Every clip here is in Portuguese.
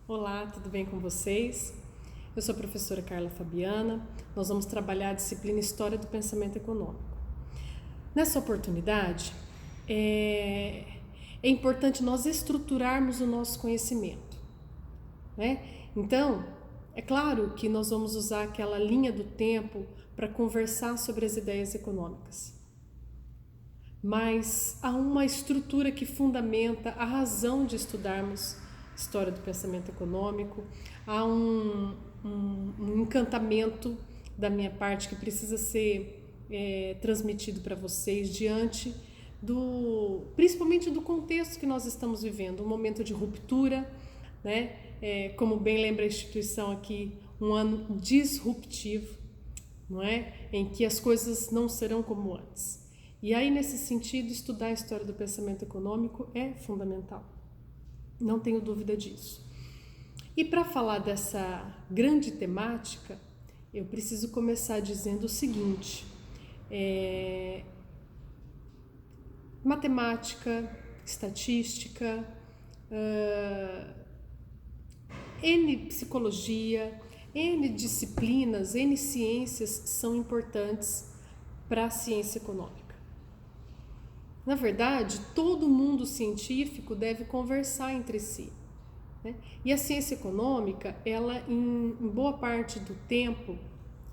Olá, tudo bem com vocês? Eu sou a professora Carla Fabiana. Nós vamos trabalhar a disciplina História do Pensamento Econômico. Nessa oportunidade, é importante nós estruturarmos o nosso conhecimento, né? Então, é claro que nós vamos usar aquela linha do tempo para conversar sobre as ideias econômicas. Mas há uma estrutura que fundamenta a razão de estudarmos história do pensamento econômico, há um encantamento da minha parte que precisa ser transmitido para vocês diante principalmente do contexto que nós estamos vivendo, um momento de ruptura, né? Como bem lembra a instituição aqui, um ano disruptivo, não é? Em que as coisas não serão como antes. E aí, nesse sentido, estudar a história do pensamento econômico é fundamental. Não tenho dúvida disso. E para falar dessa grande temática, eu preciso começar dizendo o seguinte: matemática, estatística, N psicologia, N disciplinas, N ciências são importantes para a ciência econômica. Na verdade, todo mundo científico deve conversar entre si, né? E a ciência econômica, ela em boa parte do tempo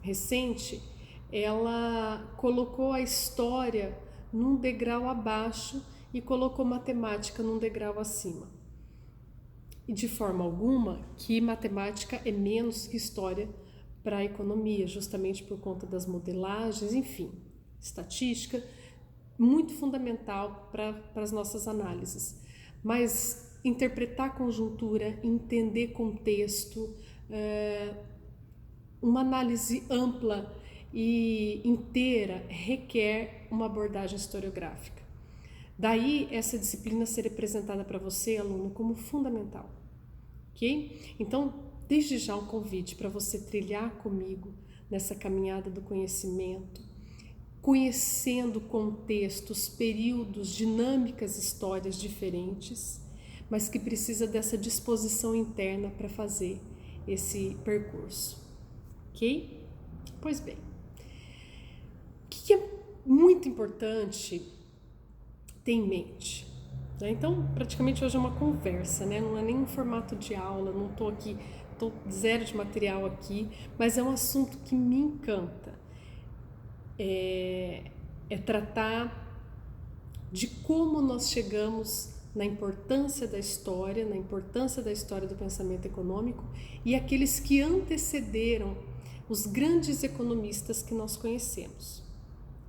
recente, ela colocou a história num degrau abaixo e colocou matemática num degrau acima. E de forma alguma que matemática é menos que história para a economia, justamente por conta das modelagens, enfim, estatística, muito fundamental para as nossas análises. Mas interpretar conjuntura, entender contexto, uma análise ampla e inteira requer uma abordagem historiográfica. Daí essa disciplina ser apresentada para você, aluno, como fundamental, ok? Então, desde já um convite para você trilhar comigo nessa caminhada do conhecimento, conhecendo contextos, períodos, dinâmicas, histórias diferentes, mas que precisa dessa disposição interna para fazer esse percurso, ok? Pois bem, o que é muito importante ter em mente, né? Então, praticamente hoje é uma conversa, né? Não é nem um formato de aula, não estou aqui, estou zero de material aqui, mas é um assunto que me encanta. É tratar de como nós chegamos na importância da história do pensamento econômico e aqueles que antecederam os grandes economistas que nós conhecemos.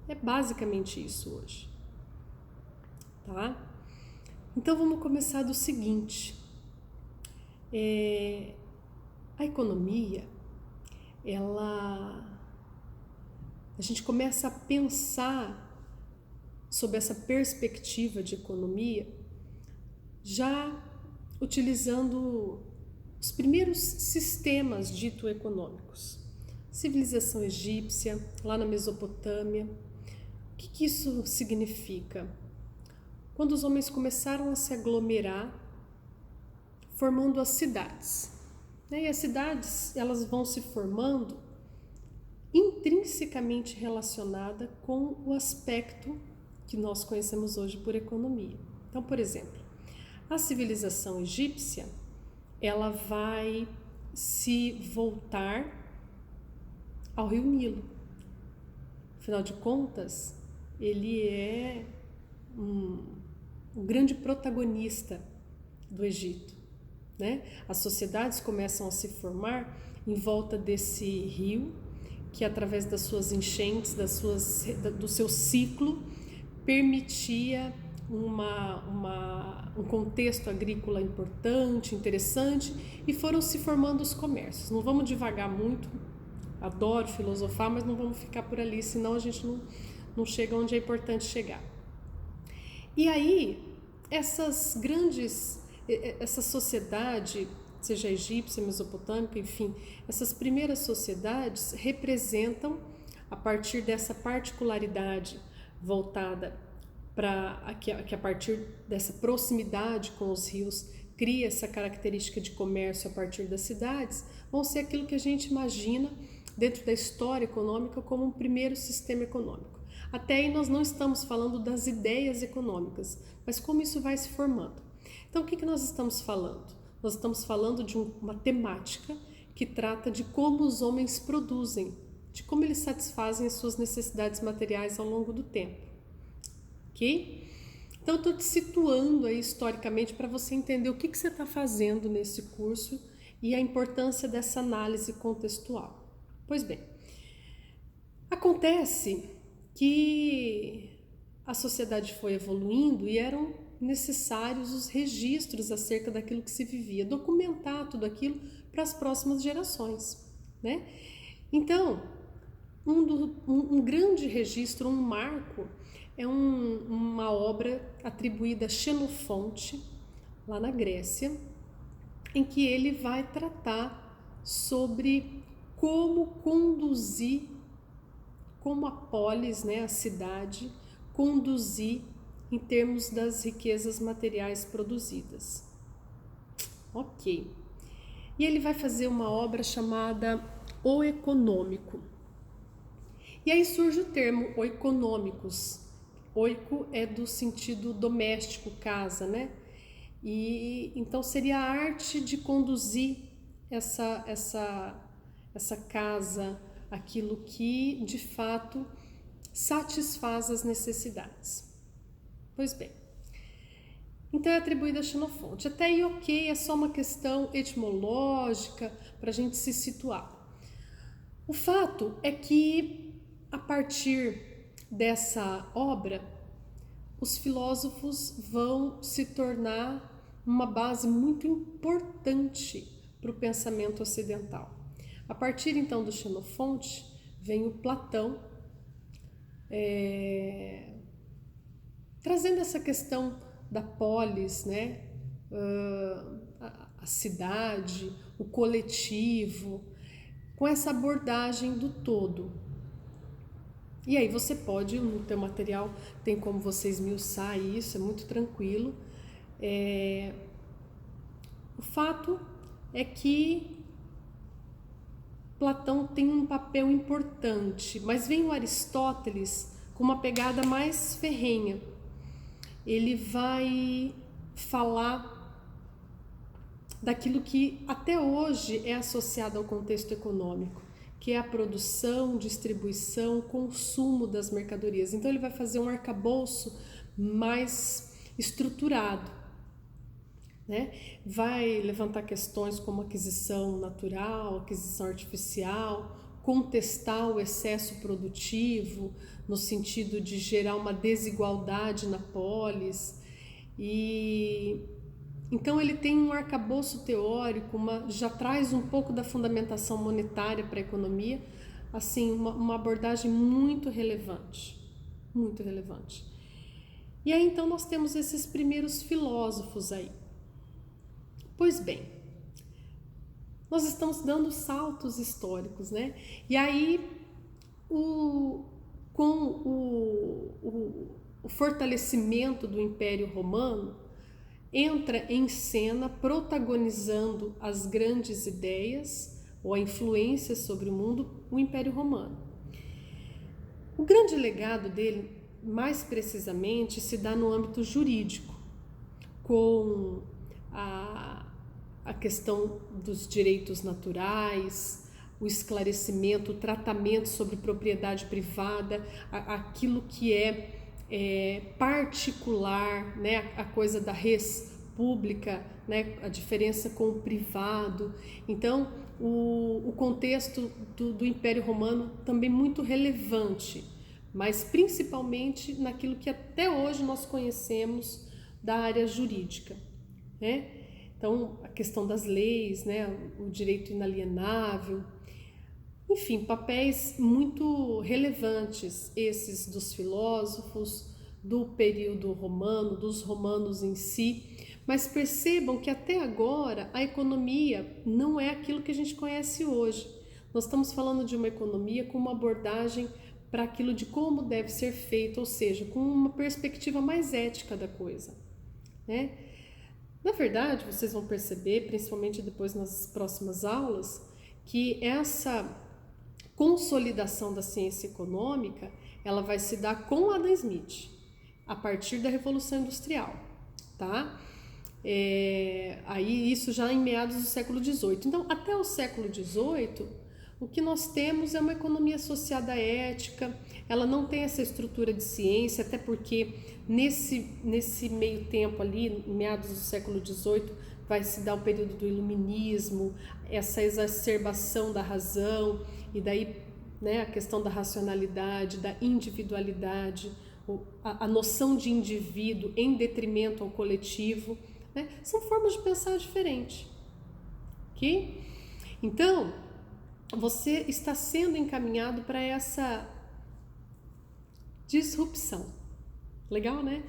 É basicamente isso hoje, tá? Então vamos começar do seguinte: a economia, a gente começa a pensar sob essa perspectiva de economia já utilizando os primeiros sistemas dito econômicos. Civilização egípcia, lá na Mesopotâmia. O que isso significa? Quando os homens começaram a se aglomerar, formando as cidades, né? E as cidades, elas vão se formando intrinsecamente relacionada com o aspecto que nós conhecemos hoje por economia. Então, por exemplo, a civilização egípcia, ela vai se voltar ao rio Nilo. Afinal de contas, ele é um grande protagonista do Egito, né? As sociedades começam a se formar em volta desse rio, que através das suas enchentes, do seu ciclo, permitia um contexto agrícola importante, interessante, e foram se formando os comércios. Não vamos divagar muito, adoro filosofar, mas não vamos ficar por ali, senão a gente não chega onde é importante chegar. E aí, essa sociedade, seja egípcia, mesopotâmica, enfim, essas primeiras sociedades representam, a partir dessa particularidade voltada para que a partir dessa proximidade com os rios cria essa característica de comércio a partir das cidades, vão ser aquilo que a gente imagina dentro da história econômica como um primeiro sistema econômico. Até aí nós não estamos falando das ideias econômicas, mas como isso vai se formando. Então o que nós estamos falando? Nós estamos falando de uma temática que trata de como os homens produzem, de como eles satisfazem as suas necessidades materiais ao longo do tempo. Ok? Então, eu estou te situando aí historicamente para você entender o que você está fazendo nesse curso e a importância dessa análise contextual. Pois bem, acontece que a sociedade foi evoluindo e eram necessários os registros acerca daquilo que se vivia, documentar tudo aquilo para as próximas gerações, né? Então, um grande registro, um marco, é uma obra atribuída a Xenofonte, lá na Grécia, em que ele vai tratar sobre como conduzir, como a polis, né, a cidade, conduzir em termos das riquezas materiais produzidas. Ok. E ele vai fazer uma obra chamada O Econômico. E aí surge o termo oikonomicus. Oiko é do sentido doméstico, casa, né? E então seria a arte de conduzir essa casa, aquilo que de fato satisfaz as necessidades. Pois bem, então é atribuída a Xenofonte. Até aí, ok, é só uma questão etimológica para a gente se situar. O fato é que, a partir dessa obra, os filósofos vão se tornar uma base muito importante para o pensamento ocidental. A partir então do Xenofonte, vem o Platão, trazendo essa questão da polis, né? A cidade, o coletivo, com essa abordagem do todo. E aí você pode, no teu material, tem como você esmiuçar isso, é muito tranquilo. O fato é que Platão tem um papel importante, mas vem o Aristóteles com uma pegada mais ferrenha. Ele vai falar daquilo que até hoje é associado ao contexto econômico, que é a produção, distribuição, consumo das mercadorias. Então ele vai fazer um arcabouço mais estruturado, né? Vai levantar questões como aquisição natural, aquisição artificial, contestar o excesso produtivo, no sentido de gerar uma desigualdade na polis. E então ele tem um arcabouço teórico, já traz um pouco da fundamentação monetária para a economia, assim, uma abordagem muito relevante, muito relevante. E aí então nós temos esses primeiros filósofos aí. Pois bem, nós estamos dando saltos históricos, né? E aí, com o fortalecimento do Império Romano, entra em cena, protagonizando as grandes ideias ou a influência sobre o mundo, o Império Romano. O grande legado dele, mais precisamente, se dá no âmbito jurídico, com a questão dos direitos naturais, o esclarecimento, o tratamento sobre propriedade privada, aquilo que é particular, né? A coisa da res pública, né? A diferença com o privado. Então, o contexto do Império Romano também muito relevante, mas principalmente naquilo que até hoje nós conhecemos da área jurídica, né? Então, a questão das leis, né? O direito inalienável, enfim, papéis muito relevantes esses dos filósofos, do período romano, dos romanos em si, mas percebam que até agora a economia não é aquilo que a gente conhece hoje. Nós estamos falando de uma economia com uma abordagem para aquilo de como deve ser feito, ou seja, com uma perspectiva mais ética da coisa, né? Na verdade, vocês vão perceber, principalmente depois nas próximas aulas, que essa consolidação da ciência econômica, ela vai se dar com Adam Smith, a partir da Revolução Industrial, tá? Aí isso já em meados do século XVIII. Então, até o século XVIII, o que nós temos é uma economia associada à ética, ela não tem essa estrutura de ciência, até porque nesse meio tempo ali, em meados do século XVIII, vai se dar o período do iluminismo, essa exacerbação da razão, e daí, né, a questão da racionalidade, da individualidade, a noção de indivíduo em detrimento ao coletivo, né, são formas de pensar diferentes, ok? Então, você está sendo encaminhado para essa disrupção. Legal, né?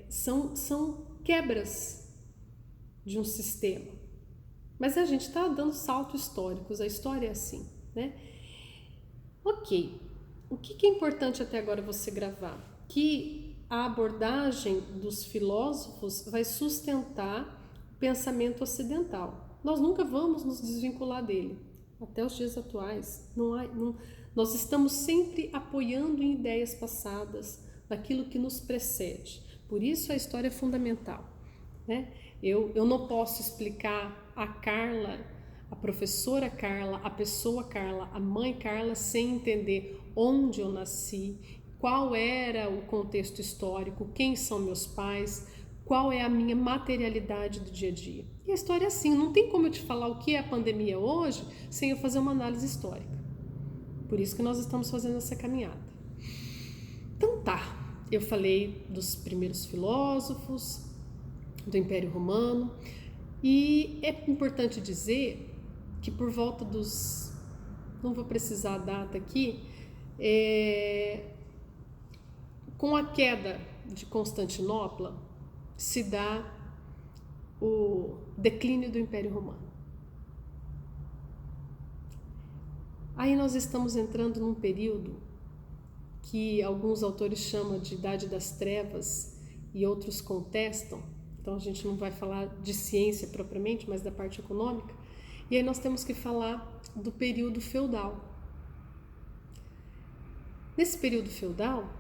São quebras de um sistema. Mas a gente está dando saltos históricos, a história é assim, né? Ok. O que é importante até agora você gravar? Que a abordagem dos filósofos vai sustentar o pensamento ocidental. Nós nunca vamos nos desvincular dele. Até os dias atuais, nós estamos sempre apoiando em ideias passadas, daquilo que nos precede. Por isso a história é fundamental, né? Eu não posso explicar a Carla, a professora Carla, a pessoa Carla, a mãe Carla, sem entender onde eu nasci, qual era o contexto histórico, quem são meus pais, qual é a minha materialidade do dia a dia. E a história é assim, não tem como eu te falar o que é a pandemia hoje sem eu fazer uma análise histórica. Por isso que nós estamos fazendo essa caminhada. Então tá, eu falei dos primeiros filósofos, do Império Romano, e é importante dizer que por volta dos... não vou precisar a data aqui, com a queda de Constantinopla, se dá o declínio do Império Romano. Aí nós estamos entrando num período que alguns autores chamam de Idade das Trevas e outros contestam. Então a gente não vai falar de ciência propriamente, mas da parte econômica. E aí nós temos que falar do período feudal. Nesse período feudal,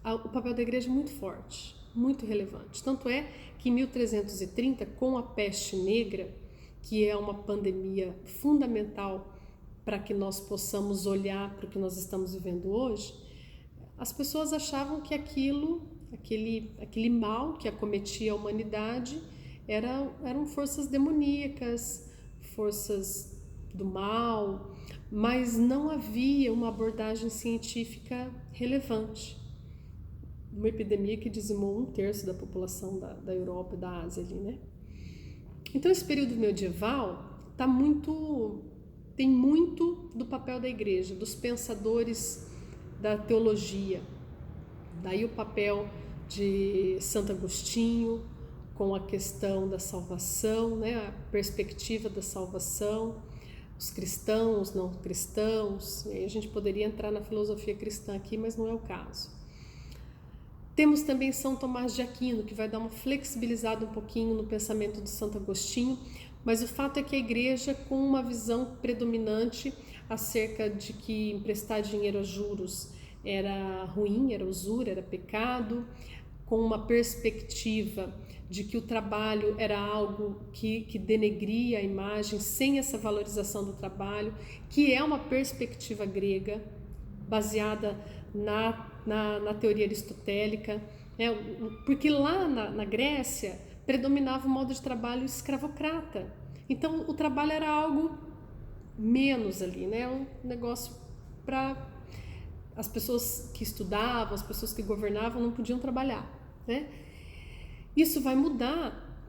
o papel da igreja é muito forte, muito relevante. Tanto é que em 1330, com a peste negra, que é uma pandemia fundamental para que nós possamos olhar para o que nós estamos vivendo hoje, as pessoas achavam que aquele mal que acometia a humanidade eram forças demoníacas, forças do mal, mas não havia uma abordagem científica relevante. Uma epidemia que dizimou 1/3 da população da Europa e da Ásia ali, né? Então esse período medieval tem muito do papel da igreja, dos pensadores da teologia. Daí o papel de Santo Agostinho com a questão da salvação, né? A perspectiva da salvação, os cristãos, não cristãos. E aí a gente poderia entrar na filosofia cristã aqui, mas não é o caso. Temos também São Tomás de Aquino, que vai dar uma flexibilizada um pouquinho no pensamento de Santo Agostinho, mas o fato é que a igreja, com uma visão predominante acerca de que emprestar dinheiro a juros era ruim, era usura, era pecado, com uma perspectiva de que o trabalho era algo que denegria a imagem, sem essa valorização do trabalho, que é uma perspectiva grega, baseada na teoria aristotélica, né? Porque lá na Grécia predominava o modo de trabalho escravocrata. Então o trabalho era algo menos ali, né? Um negócio para as pessoas que estudavam, as pessoas que governavam não podiam trabalhar, né? Isso vai mudar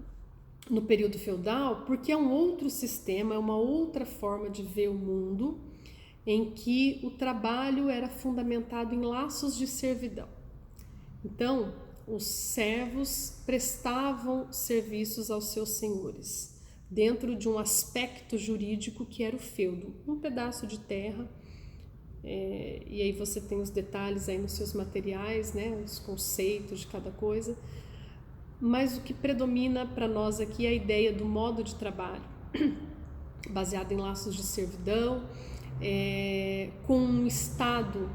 no período feudal porque é um outro sistema, é uma outra forma de ver o mundo, em que o trabalho era fundamentado em laços de servidão. Então, os servos prestavam serviços aos seus senhores, dentro de um aspecto jurídico que era o feudo, um pedaço de terra, e aí você tem os detalhes aí nos seus materiais, né, os conceitos de cada coisa, mas o que predomina para nós aqui é a ideia do modo de trabalho, baseado em laços de servidão, com um Estado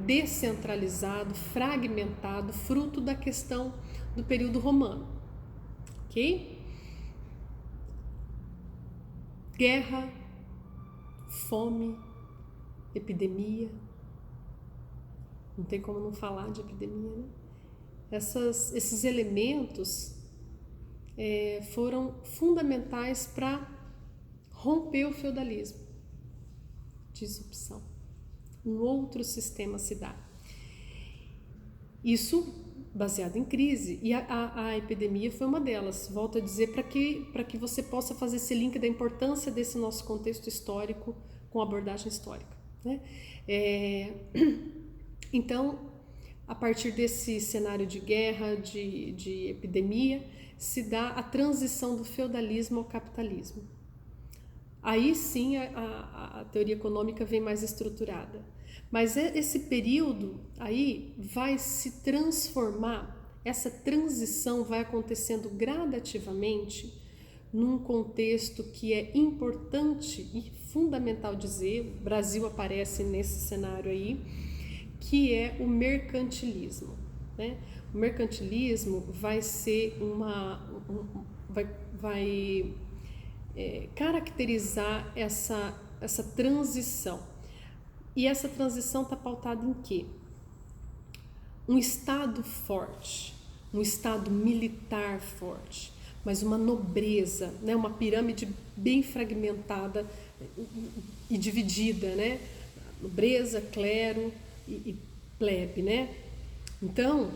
descentralizado, fragmentado, fruto da questão do período romano, ok? Guerra, fome, epidemia, não tem como não falar de epidemia, né? Esses elementos foram fundamentais para romper o feudalismo, disrupção. Um outro sistema se dá. Isso baseado em crise, e a epidemia foi uma delas. Volto a dizer para que você possa fazer esse link da importância desse nosso contexto histórico com a abordagem histórica, né? Então, a partir desse cenário de guerra, de epidemia, se dá a transição do feudalismo ao capitalismo. Aí sim a teoria econômica vem mais estruturada. Mas esse período aí vai se transformar, essa transição vai acontecendo gradativamente num contexto que é importante e fundamental dizer, o Brasil aparece nesse cenário aí, que é o mercantilismo, né? O mercantilismo vai ser vai caracterizar essa transição. E essa transição está pautada em quê? Um Estado forte, um Estado militar forte, mas uma nobreza, né? Uma pirâmide bem fragmentada e dividida, né? Nobreza, clero e plebe, né? Então,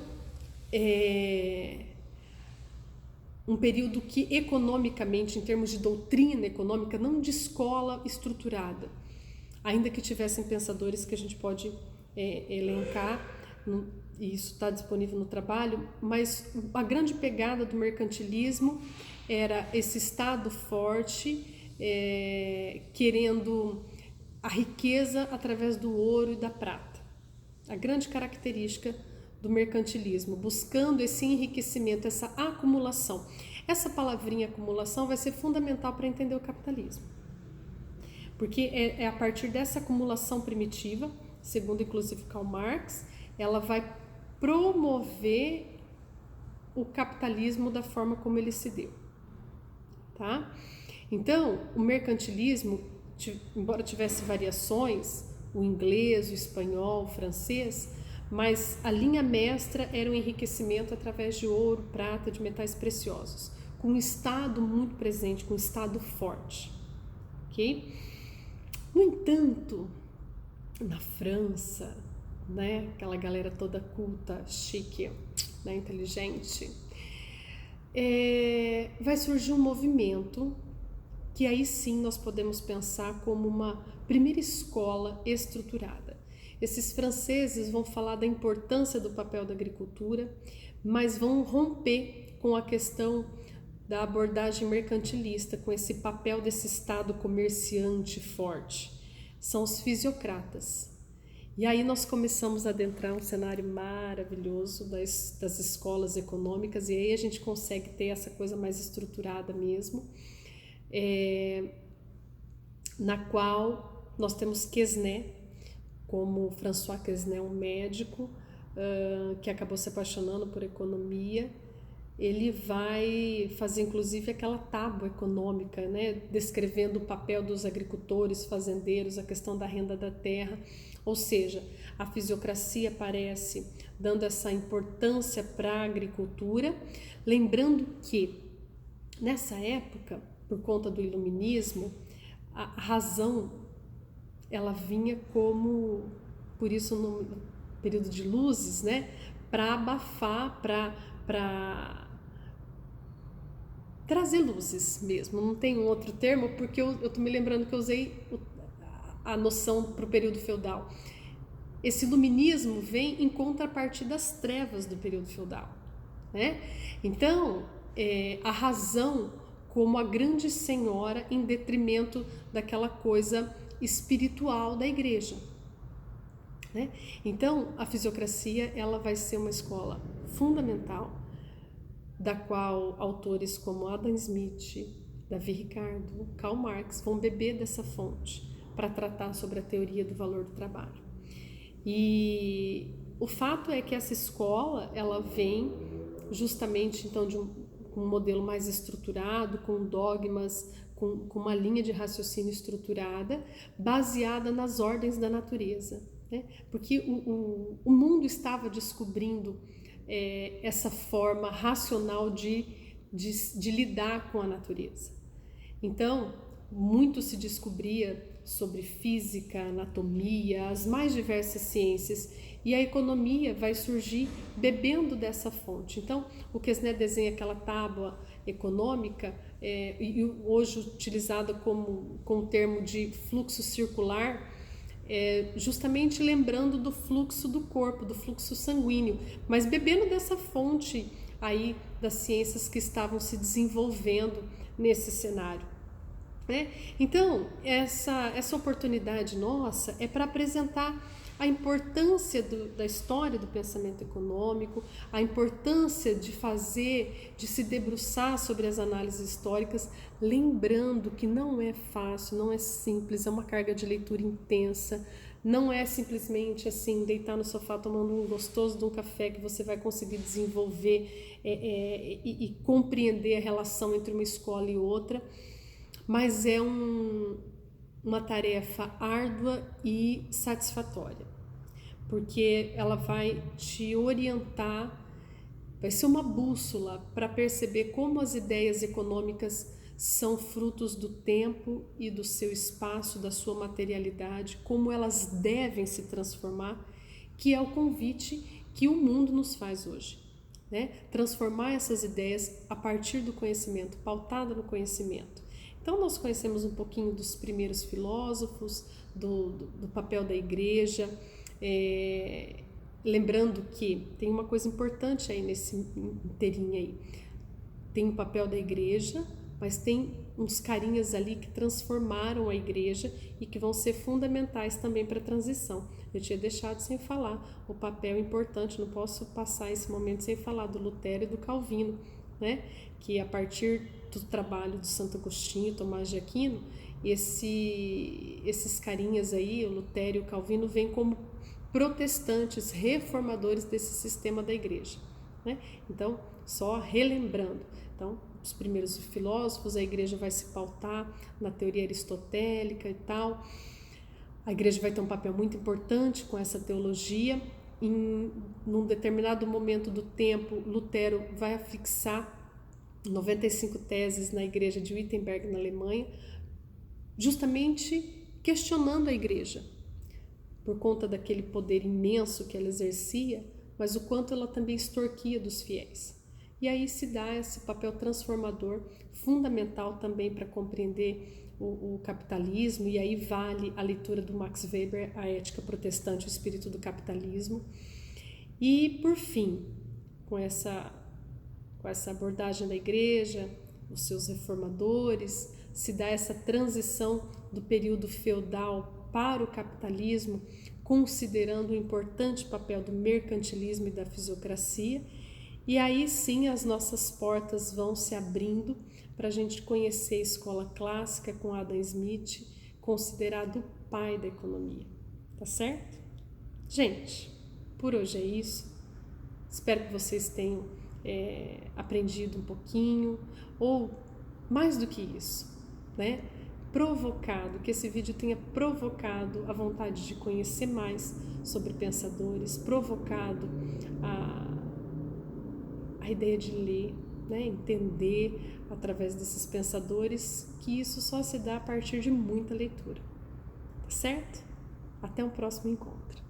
um período que economicamente, em termos de doutrina econômica, não de escola estruturada, ainda que tivessem pensadores que a gente pode elencar, e isso está disponível no trabalho, mas a grande pegada do mercantilismo era esse Estado forte, querendo a riqueza através do ouro e da prata. A grande característica do mercantilismo, buscando esse enriquecimento, essa acumulação. Essa palavrinha acumulação vai ser fundamental para entender o capitalismo. Porque é a partir dessa acumulação primitiva, segundo inclusive Karl Marx, ela vai promover o capitalismo da forma como ele se deu. Tá? Então, o mercantilismo, embora tivesse variações, o inglês, o espanhol, o francês, mas a linha mestra era o enriquecimento através de ouro, prata, de metais preciosos, com um Estado muito presente, com um Estado forte. Ok? No entanto, na França, né, aquela galera toda culta, chique, né, inteligente, vai surgir um movimento que aí sim nós podemos pensar como uma primeira escola estruturada. Esses franceses vão falar da importância do papel da agricultura, mas vão romper com a questão da abordagem mercantilista, com esse papel desse Estado comerciante forte. São os fisiocratas. E aí nós começamos a adentrar um cenário maravilhoso das escolas econômicas, e aí a gente consegue ter essa coisa mais estruturada mesmo, na qual nós temos Quesnay, como François Quesnay, um médico que acabou se apaixonando por economia. Ele vai fazer inclusive aquela tábua econômica, né, descrevendo o papel dos agricultores, fazendeiros, a questão da renda da terra, ou seja, a fisiocracia aparece dando essa importância para a agricultura, lembrando que nessa época, por conta do iluminismo, a razão ela vinha como, por isso no período de luzes, né, para abafar, para trazer luzes mesmo, não tem um outro termo, porque eu tô me lembrando que eu usei a noção para o período feudal. Esse iluminismo vem em contrapartida das trevas do período feudal, né? Então, a razão como a grande senhora em detrimento daquela coisa espiritual da igreja, né? Então, a fisiocracia ela vai ser uma escola fundamental, da qual autores como Adam Smith, Davi Ricardo, Karl Marx vão beber dessa fonte para tratar sobre a teoria do valor do trabalho. E o fato é que essa escola, ela vem justamente então de um modelo mais estruturado, com dogmas, com uma linha de raciocínio estruturada, baseada nas ordens da natureza, né? Porque o mundo estava descobrindo essa forma racional de lidar com a natureza. Então, muito se descobria sobre física, anatomia, as mais diversas ciências, e a economia vai surgir bebendo dessa fonte. Então, o Quesnel desenha aquela tábua econômica, e hoje utilizada com o termo de fluxo circular, justamente lembrando do fluxo do corpo, do fluxo sanguíneo, mas bebendo dessa fonte aí das ciências que estavam se desenvolvendo nesse cenário. Então, essa oportunidade nossa é para apresentar a importância da história do pensamento econômico, a importância de se debruçar sobre as análises históricas, lembrando que não é fácil, não é simples, é uma carga de leitura intensa, não é simplesmente assim, deitar no sofá tomando um gostoso de um café que você vai conseguir desenvolver e compreender a relação entre uma escola e outra, mas é uma tarefa árdua e satisfatória, porque ela vai te orientar, vai ser uma bússola para perceber como as ideias econômicas são frutos do tempo e do seu espaço, da sua materialidade, como elas devem se transformar, que é o convite que o mundo nos faz hoje, né? Transformar essas ideias a partir do conhecimento, pautada no conhecimento. Então, nós conhecemos um pouquinho dos primeiros filósofos, do papel da igreja, lembrando que tem uma coisa importante aí nesse inteirinho aí. Tem o papel da igreja, mas tem uns carinhas ali que transformaram a igreja e que vão ser fundamentais também para a transição. Eu tinha deixado sem falar o papel importante, não posso passar esse momento sem falar do Lutero e do Calvino, né? Que a partir do trabalho do Santo Agostinho, Tomás de Aquino, esses carinhas aí, o Lutero e o Calvino, vêm como protestantes, reformadores desse sistema da igreja, né? Então, só relembrando, então, os primeiros filósofos, a igreja vai se pautar na teoria aristotélica e tal. A igreja vai ter um papel muito importante com essa teologia. Num determinado momento do tempo, Lutero vai afixar 95 teses na igreja de Wittenberg, na Alemanha, justamente questionando a igreja, por conta daquele poder imenso que ela exercia, mas o quanto ela também extorquia dos fiéis. E aí se dá esse papel transformador, fundamental também para compreender o capitalismo, e aí vale a leitura do Max Weber, A Ética Protestante, o Espírito do Capitalismo. E, por fim, com essa abordagem da igreja, os seus reformadores, se dá essa transição do período feudal para o capitalismo, considerando o importante papel do mercantilismo e da fisiocracia. E aí sim as nossas portas vão se abrindo para a gente conhecer a escola clássica com Adam Smith, considerado o pai da economia. Tá certo? Gente, por hoje é isso. Espero que vocês tenham aprendido um pouquinho, ou mais do que isso, né? Provocado, que esse vídeo tenha provocado a vontade de conhecer mais sobre pensadores, provocado a ideia de ler, né? Entender através desses pensadores, que isso só se dá a partir de muita leitura. Tá certo? Até um próximo encontro.